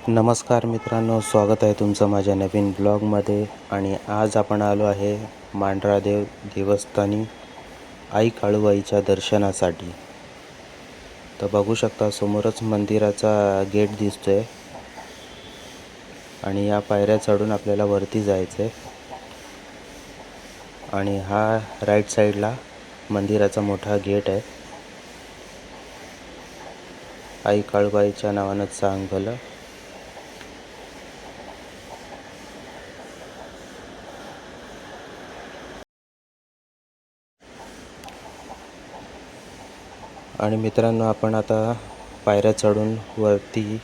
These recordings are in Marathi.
नमस्कार मित्रांनो, स्वागत आहे तुमचं माझ्या नवीन ब्लॉगमध्ये. आणि आज आपण आलो आहे मांढरादेव देवस्थानी आई काळूबाईच्या दर्शनासाठी. तर बघू शकता समोरच मंदिराचा गेट दिसतोय आणि या पायऱ्या चढून आपल्याला वरती जायचं आहे. आणि हा राईट साईडला मंदिराचा मोठा गेट आहे. आई काळूबाईच्या नावानं सांग भलं. आणि मित्रांनो, आपण आता पायऱ्या चढून वरती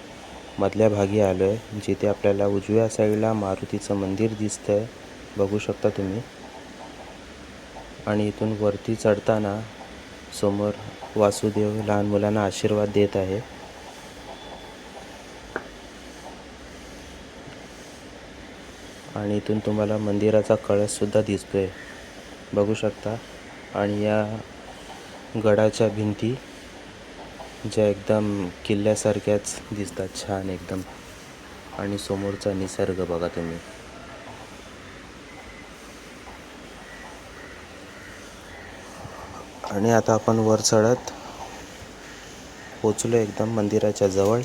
मधल्या भागी आलो आहे, जिथे आपल्याला उजव्या साईडला मारुतीचं मंदिर दिसतं आहे, बघू शकता तुम्ही. आणि इथून वरती चढताना समोर वासुदेव लहान मुलांना आशीर्वाद देत आहे. आणि इथून तुम्हाला मंदिराचा कळससुद्धा दिसतोय, बघू शकता. आणि या गडाच्या भिंती ज्या एकदम किल्ल्यासारख्याच दिसतात, छान एकदम. आणि समोरचा निसर्ग बघा तुम्ही. आणि आता आपण वर चढत पोचलो एकदम मंदिराच्या जवळ.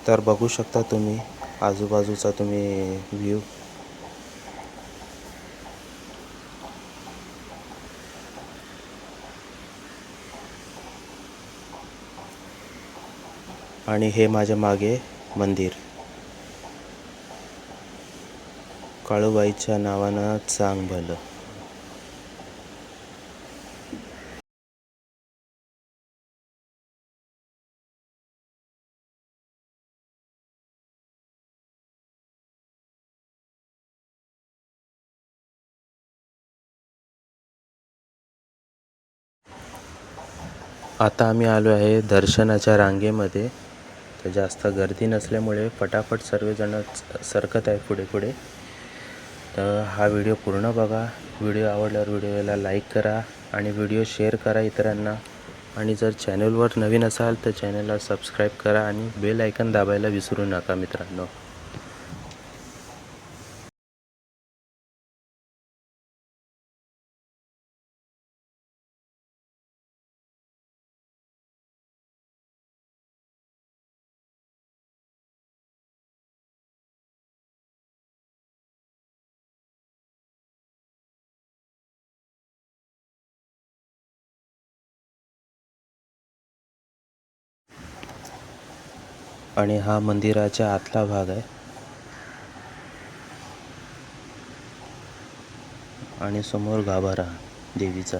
तर बघू शकता तुम्ही आजूबाजूचा तुम्ही व्ह्यू. आणि हे माझ्या मागे मंदिर काळूबाईच्या नावानं सांग भलं. आता आम्ही आलो आहे दर्शनाच्या रांगेमध्ये. तर जास्त गर्दी नसल्यामुळे फटाफट सर्वजण सरकत आहे पुढे पुढे. तर हा व्हिडिओ पूर्ण बघा. व्हिडिओ आवडल्यावर व्हिडिओला लाईक करा आणि व्हिडिओ शेअर करा इतरांना. आणि जर चॅनलवर नवीन असाल तर चॅनलला सबस्क्राईब करा आणि बेल आयकन दाबायला विसरू नका मित्रांनो. आणि हा मंदिराच्या आतला भाग आहे. आणि समोर गाभारा देवीचा.